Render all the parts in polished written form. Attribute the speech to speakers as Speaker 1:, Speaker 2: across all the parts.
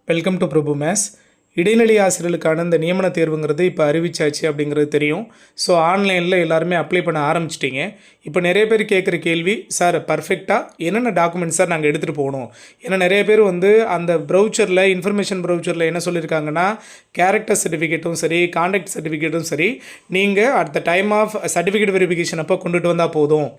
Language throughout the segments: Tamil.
Speaker 1: Welcome to Prabhu maze. இடைநிலை ஆசிரியர்களுக்கான இந்த நியமன தேர்வுங்கிறது இப்போ அறிவிச்சாச்சு அப்படிங்கிறது தெரியும். ஸோ ஆன்லைனில் எல்லாருமே அப்ளை பண்ண ஆரம்பிச்சிட்டிங்க. இப்போ நிறைய பேர் கேட்குற கேள்வி, சார் பர்ஃபெக்டாக என்னென்ன டாக்குமெண்ட்ஸ் சார் நாங்கள் எடுத்துகிட்டு போகணும்? ஏன்னா நிறைய பேர் அந்த ப்ரௌச்சரில் இன்ஃபர்மேஷன் ப்ரௌச்சரில் என்ன சொல்லியிருக்காங்கன்னா, கேரக்டர் சர்டிஃபிகேட்டும் சரி, கான்டாக்ட் சர்டிஃபிகேட்டும் சரி, நீங்கள் at the time of certificate verification அப்போ கொண்டுட்டு வந்தால் போதும்.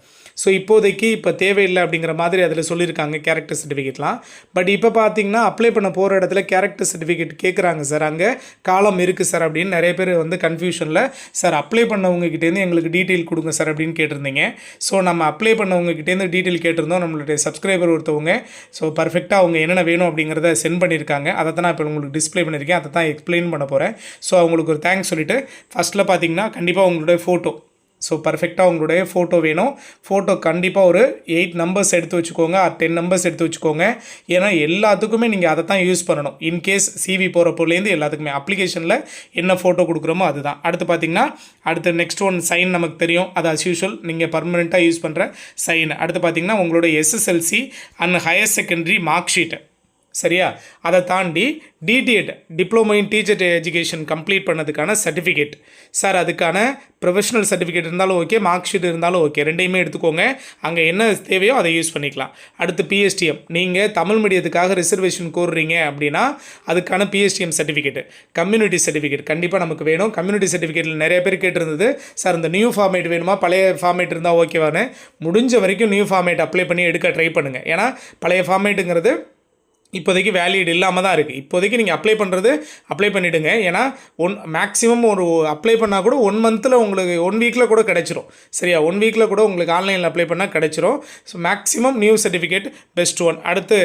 Speaker 1: ஸோ இப்போதைக்கு இப்போ தேவையில்லை அப்படிங்கிற மாதிரி அதில் சொல்லியிருக்காங்க கேரக்டர் சர்டிஃபிகேட்லாம். பட் இப்போ பார்த்தீங்கன்னா அப்ளை பண்ண போகிற இடத்துல கேரக்டர் சர்டிஃபிகேட் கேட்குறாங்க சார், அங்கே காலம் இருக்குது சார் அப்படின்னு நிறைய பேர் கன்ஃபியூஷனில், சார் அப்ளை பண்ணவங்ககிட்டேருந்து எங்களுக்கு டீட்டெயில் கொடுங்க சார் அப்படின்னு கேட்டிருந்தீங்க. ஸோ நம்ம அப்ளை பண்ணவங்ககிட்டேருந்து டீட்டெயில் கேட்டிருந்தோம். நம்மளுடைய சப்ஸ்கிரைபர் ஒருத்தவங்க ஸோ பர்ஃபெக்டாக அவங்க என்னென்ன வேணும் அப்படிங்கிறத சென்ட் பண்ணியிருக்காங்க. அதை தான் நான் இப்போ உங்களுக்கு டிஸ்பிளே பண்ணியிருக்கேன். அதை தான் எக்ஸ்பிளைன் பண்ண போகிறேன். ஸோ அவங்களுக்கு ஒரு தேங்க்ஸ் சொல்லிவிட்டு ஃபஸ்ட்டில் பார்த்தீங்கன்னா கண்டிப்பாக உங்களுடைய ஃபோட்டோ, ஸோ பர்ஃபெக்டாக உங்களுடைய ஃபோட்டோ வேணும். ஃபோட்டோ கண்டிப்பாக ஒரு 8 நம்பர்ஸ் எடுத்து வச்சுக்கோங்க, 10 நம்பர்ஸ் எடுத்து வச்சுக்கோங்க. ஏன்னா எல்லாத்துக்குமே நீங்கள் அதை தான் யூஸ் பண்ணணும். இன்கேஸ் சிவி போகிறப்போலேருந்து எல்லாத்துக்குமே அப்ளிகேஷனில் என்ன ஃபோட்டோ கொடுக்குறோமோ அதுதான். அடுத்து பார்த்தீங்கன்னா நெக்ஸ்ட் ஒன் சைன் நமக்கு தெரியும், அது அஸ் யூஷுவல் நீங்கள் பர்மனெண்ட்டாக யூஸ் பண்ணுற சைன். அடுத்து பார்த்தீங்கன்னா உங்களோட SSLC and higher secondary mark sheet, சரியா? அதை தாண்டி DTEd, diploma in teacher education complete பண்ணதுக்கான சர்டிஃபிகேட். சார் அதுக்கான ப்ரொஃபஷனல் சர்டிஃபிகேட் இருந்தாலும் ஓகே, மார்க் ஷீட் இருந்தாலும் ஓகே, ரெண்டையுமே எடுத்துக்கோங்க. அங்கே என்ன தேவையோ அதை யூஸ் பண்ணிக்கலாம். அடுத்து பிஎஸ்டிஎம், நீங்கள் தமிழ் மீடியத்துக்காக ரிசர்வேஷன் கோருறீங்க அப்படின்னா அதுக்கான பிஎஸ்டிஎம் சர்டிஃபிகேட். கம்யூனிட்டி சர்டிஃபிகேட் கண்டிப்பாக நமக்கு வேணும். கம்யூனிட்டி சர்டிஃபிகேட்டில் நிறைய பேர் கேட்டிருந்தது, சார் இந்த நியூ ஃபார்மேட் வேணுமா, பழைய ஃபார்மேட் இருந்தால் ஓகேவானு. முடிஞ்ச வரைக்கும் நியூ ஃபார்மேட் அப்ளை பண்ணி எடுக்க ட்ரை பண்ணுங்கள். ஏன்னா பழைய ஃபார்மேட்டுங்கிறது இப்போதைக்கு வேலிட் இல்லாமல் தான் இருக்குது. இப்போதைக்கு நீங்கள் அப்ளை பண்ணிவிடுங்க. ஏன்னா மேக்ஸிமம் ஒரு அப்ளை பண்ணால் கூட 1 மந்தில் உங்களுக்கு 1 வீக்கில் கூட கிடச்சிரும், சரியா? 1 வீக்கில் கூட உங்களுக்கு ஆன்லைனில் அப்ளை பண்ணால் கிடச்சிரும். So maximum new certificate best one. அடுத்து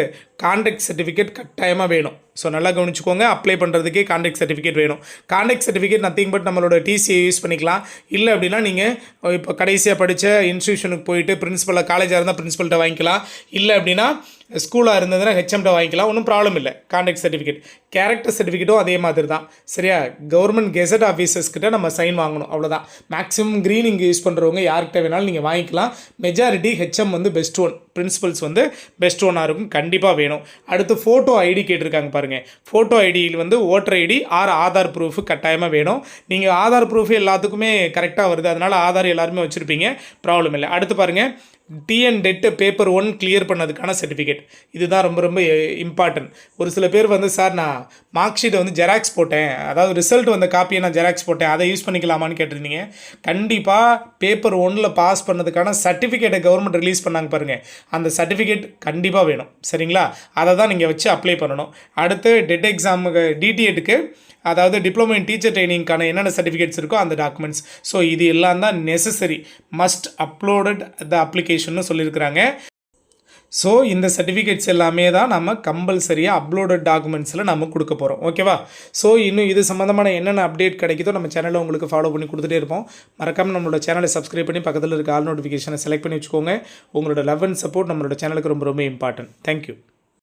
Speaker 1: கான்டாக்ட் சர்டிஃபிகேட் கட்டாயமாக வேணும். ஸோ நல்லா கவனிச்சுக்கோங்க, அப்ளை பண்ணுறதுக்கே கான்டாக்ட் சர்டிஃபிகேட் வேணும். கான்டாக்ட் சர்டிஃபிகேட் நத்திங் பட் நம்மளோட டிசியை யூஸ் பண்ணிக்கலாம். இல்லை அப்படின்னா நீங்கள் இப்போ கடைசியாக படித்த இன்ஸ்டியூஷனுக்கு போயிட்டு பிரின்ஸிபலாக, காலேஜாக இருந்தால் பிரின்ஸிபல்கிட்ட வாங்கிக்கலாம். இல்லை அப்படின்னா ஸ்கூலாக இருந்ததுன்னா ஹெச்எம்கிட்ட வாங்கிக்கலாம், ஒன்றும் ப்ராப்ளம் இல்லை. கான்டாக்ட் சர்டிஃபிகேட், கேரக்டர் சர்டிஃபிகேட்டும் அதே மாதிரி தான், சரியா? கவர்மெண்ட் கெசட் ஆஃபீஸர்ஸ்கிட்ட நம்ம சைன் வாங்கணும், அவ்வளோதான். மேக்ஸிமம் க்ரீன் இங்கே யூஸ் பண்ணுறவங்க யார்கிட்ட வேணாலும் நீங்கள் வாங்கிக்கலாம். Majority HM best one, principles best ஒன்னாக இருக்கும், கண்டிப்பாக வேணும். அடுத்து ஃபோட்டோ ஐடி கேட்டிருக்காங்க பாருங்கள். ஃபோட்டோ ஐடியில் voter ID or Aadhaar proof கட்டாயமாக வேணும். நீங்கள் ஆதார் ப்ரூஃப் எல்லாத்துக்குமே கரெக்டாக வருது, அதனால் ஆதார் எல்லாருமே வச்சுருப்பீங்க, ப்ராப்ளம் இல்லை. அடுத்து பாருங்கள், டிஎன் டெட் பேப்பர் 1 கிளியர் பண்ணதுக்கான சர்டிஃபிகேட். இதுதான் ரொம்ப ரொம்ப இம்பார்ட்டன்ட். ஒரு சில பேர் சார் நான் மார்க் ஷீட்டை ஜெராக்ஸ் போட்டேன், அதாவது ரிசல்ட் காப்பியை நான் ஜெராக்ஸ் போட்டேன், அதை யூஸ் பண்ணிக்கலாமான்னு கேட்டிருந்தீங்க. கண்டிப்பாக பேப்பர் 1 பாஸ் பண்ணதுக்கான சர்டிஃபிகேட்டை கவர்மெண்ட் ரிலீஸ் பண்ணாங்க பாருங்கள், அந்த சர்டிஃபிகேட் கண்டிப்பாக வேணும், சரிங்களா? அதை தான் நீங்கள் வச்சு அப்ளை பண்ணணும். அடுத்து டெட் எக்ஸாமுக்கு டிடிஎட்டுக்கு, அதாவது டிப்ளமோ இன் டீச்சர் ட்ரைனிங்கான என்னென்ன சர்டிஃபிகேட்ஸ் இருக்கோ அந்த டாக்குமெண்ட்ஸ். ஸோ இது எல்லாம் தான் நெசசரி, மஸ்ட் அப்லோடட் த அப்ளிகேஷன்னு சொல்லியிருக்கிறாங்க. ஸோ இந்த சர்டிஃபிகேட்ஸ் எல்லாமே தான் நம்ம கம்பல்சரியாக அப்லோடட் டாக்குமெண்ட்ஸில் நம்ம கொடுக்க போகிறோம், ஓகேவா? ஸோ இன்னும் இது சம்மந்தமான என்னென்ன அப்டேட் கிடைக்குதோ நம்ம சேனலில் உங்களுக்கு ஃபாலோ பண்ணி கொடுத்துட்டே இருப்போம். மறக்காமல் நம்மளோட சேனலை சப்ஸ்கிரைப் பண்ணி பக்கத்தில் இருக்க ஆல் நோட்டிஃபிகேஷனை செலக்ட் பண்ணி வச்சுக்கோங்க. உங்களோட லவ் அண்ட் சப்போர்ட் நம்மளோட சேனலுக்கு ரொம்ப ரொம்ப இம்பார்ட்டன்ட். தேங்க்யூ.